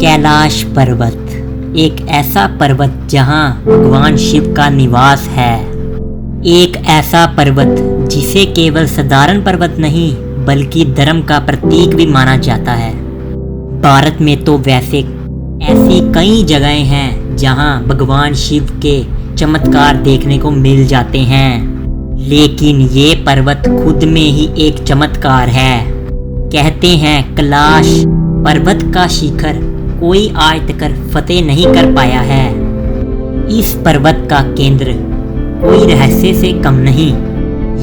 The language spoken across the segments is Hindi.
कैलाश पर्वत एक ऐसा पर्वत जहां भगवान शिव का निवास है। एक ऐसा पर्वत जिसे केवल साधारण पर्वत नहीं बल्कि धर्म का प्रतीक भी माना जाता है। भारत में तो वैसे ऐसी कई जगहें हैं जहां भगवान शिव के चमत्कार देखने को मिल जाते हैं, लेकिन ये पर्वत खुद में ही एक चमत्कार है। कहते हैं कैलाश पर्वत का शिखर कोई आज तक फतेह नहीं कर पाया है। इस पर्वत का केंद्र कोई रहस्य से कम नहीं।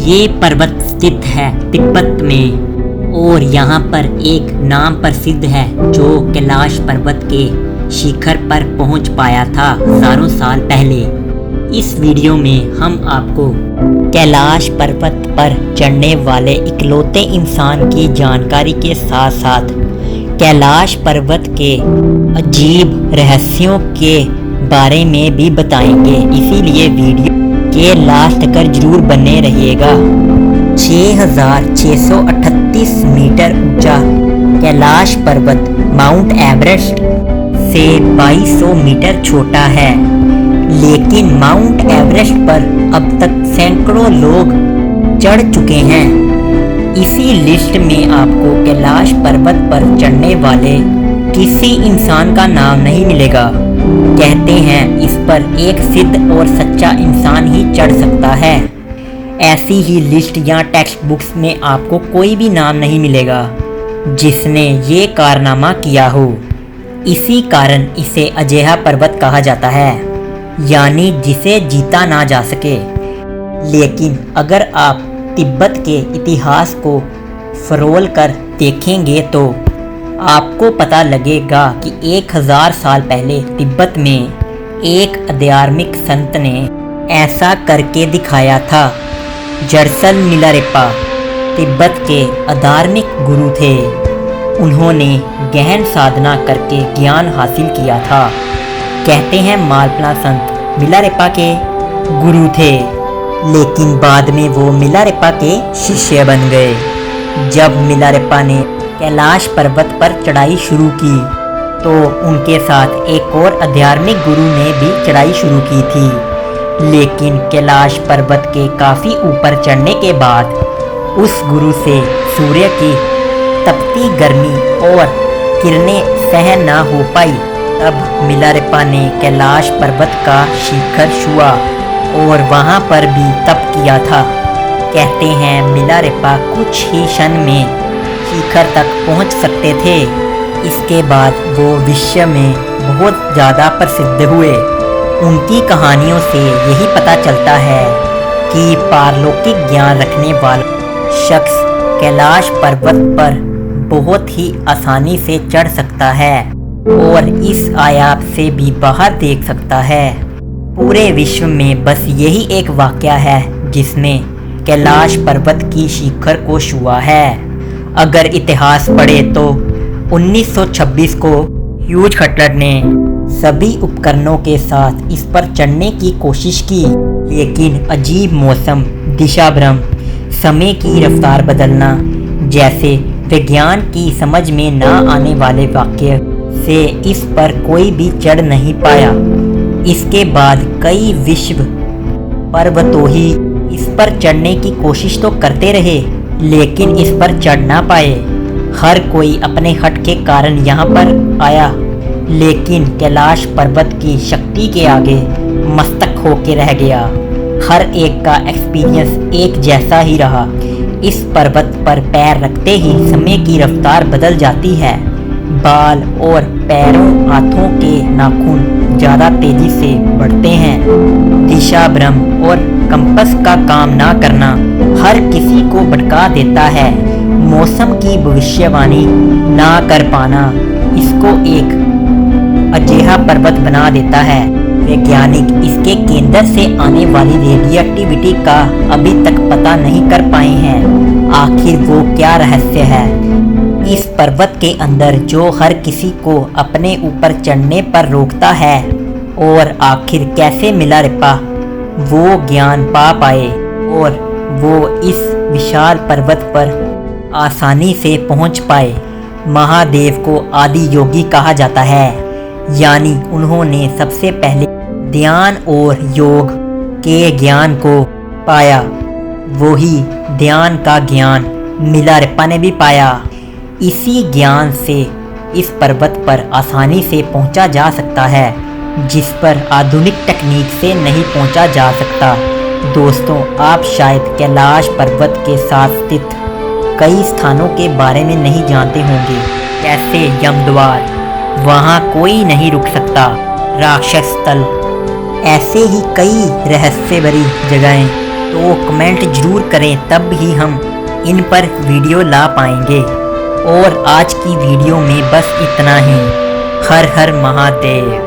ये पर्वत स्थित है तिब्बत में और यहाँ पर एक नाम प्रसिद्ध है जो कैलाश पर्वत के शिखर पर पहुँच पाया था हजारों साल पहले। इस वीडियो में हम आपको कैलाश पर्वत पर चढ़ने वाले इकलौते इंसान की जानकारी के साथ साथ कैलाश पर्वत के अजीब रहस्यों के बारे में भी बताएंगे, इसीलिए वीडियो के लास्ट तक जरूर बने रहिएगा। 6638 मीटर ऊंचा कैलाश पर्वत माउंट एवरेस्ट से 2200 मीटर छोटा है, लेकिन माउंट एवरेस्ट पर अब तक सैकड़ों लोग चढ़ चुके हैं। इसी लिस्ट में आपको कैलाश पर्वत पर चढ़ने वाले किसी इंसान का नाम नहीं मिलेगा। कहते हैं इस पर एक सिद्ध और सच्चा इंसान ही चढ़ सकता है। ऐसी ही लिस्ट या टेक्स्ट बुक्स में आपको कोई भी नाम नहीं मिलेगा जिसने ये कारनामा किया हो। इसी कारण इसे अजेहा पर्वत कहा जाता है, यानी जिसे जीता ना जा सके। लेकिन अगर आप तिब्बत के इतिहास को फरोल कर देखेंगे तो आपको पता लगेगा कि 1000 साल पहले तिब्बत में एक आध्यात्मिक संत ने ऐसा करके दिखाया था। जरसल मिलारेपा तिब्बत के आध्यात्मिक गुरु थे। उन्होंने गहन साधना करके ज्ञान हासिल किया था। कहते हैं मालपना संत मिलारेपा के गुरु थे, लेकिन बाद में वो मिलारेपा के शिष्य बन गए। जब मिलारेपा ने कैलाश पर्वत पर चढ़ाई शुरू की तो उनके साथ एक और आध्यात्मिक गुरु ने भी चढ़ाई शुरू की थी, लेकिन कैलाश पर्वत के काफ़ी ऊपर चढ़ने के बाद उस गुरु से सूर्य की तपती गर्मी और किरणें सहन ना हो पाई। तब मिलारेपा ने कैलाश पर्वत का शिखर छुआ और वहाँ पर भी तप किया था। कहते हैं मिलारेपा कुछ ही क्षण में शिखर तक पहुँच सकते थे। इसके बाद वो विश्व में बहुत ज़्यादा प्रसिद्ध हुए। उनकी कहानियों से यही पता चलता है कि पारलौकिक ज्ञान रखने वाला शख्स कैलाश पर्वत पर बहुत ही आसानी से चढ़ सकता है और इस आयात से भी बाहर देख सकता है। पूरे विश्व में बस यही एक वाक़या है जिसने कैलाश पर्वत की शिखर को छुआ है। अगर इतिहास पढ़े तो 1926 को ह्यूज खटलर ने सभी उपकरणों के साथ इस पर चढ़ने की कोशिश की, लेकिन अजीब मौसम, दिशा भ्रम, समय की रफ्तार बदलना जैसे विज्ञान की समझ में न आने वाले वाक़ये से इस पर कोई भी चढ़ नहीं पाया। इसके बाद कई विश्व पर्वतोही इस पर चढ़ने की कोशिश तो करते रहे, लेकिन इस पर चढ़ ना पाए। हर कोई अपने हट के कारण यहाँ पर आया, लेकिन कैलाश पर्वत की शक्ति के आगे मस्तक होके रह गया। हर एक का एक्सपीरियंस एक जैसा ही रहा। इस पर्वत पर पैर रखते ही समय की रफ्तार बदल जाती है। बाल और पैरों, हाथों के नाखून ज़्यादा तेजी से बढ़ते हैं। दिशा भ्रम और कंपास का काम ना करना हर किसी को भटका देता है। मौसम की भविष्यवाणी ना कर पाना इसको एक अजेहा पर्वत बना देता है। वैज्ञानिक इसके केंद्र से आने वाली रेडियोएक्टिविटी का अभी तक पता नहीं कर पाए हैं। आखिर वो क्या रहस्य है इस पर्वत के अंदर जो हर किसी को अपने ऊपर चढ़ने पर रोकता है, और आखिर कैसे मिलारेपा वो ज्ञान पा पाए और वो इस विशाल पर्वत पर आसानी से पहुंच पाए। महादेव को आदि योगी कहा जाता है, यानी उन्होंने सबसे पहले ध्यान और योग के ज्ञान को पाया। वही ध्यान का ज्ञान मिलारेप्पा ने भी पाया। इसी ज्ञान से इस पर्वत पर आसानी से पहुंचा जा सकता है, जिस पर आधुनिक तकनीक से नहीं पहुंचा जा सकता। दोस्तों, आप शायद कैलाश पर्वत के साथ स्थित कई स्थानों के बारे में नहीं जानते होंगे, जैसे यमद्वार, वहाँ कोई नहीं रुक सकता, राक्षस स्थल, ऐसे ही कई रहस्य भरी जगहें। तो कमेंट जरूर करें, तब ही हम इन पर वीडियो ला पाएंगे। और आज की वीडियो में बस इतना ही। हर हर महादेव।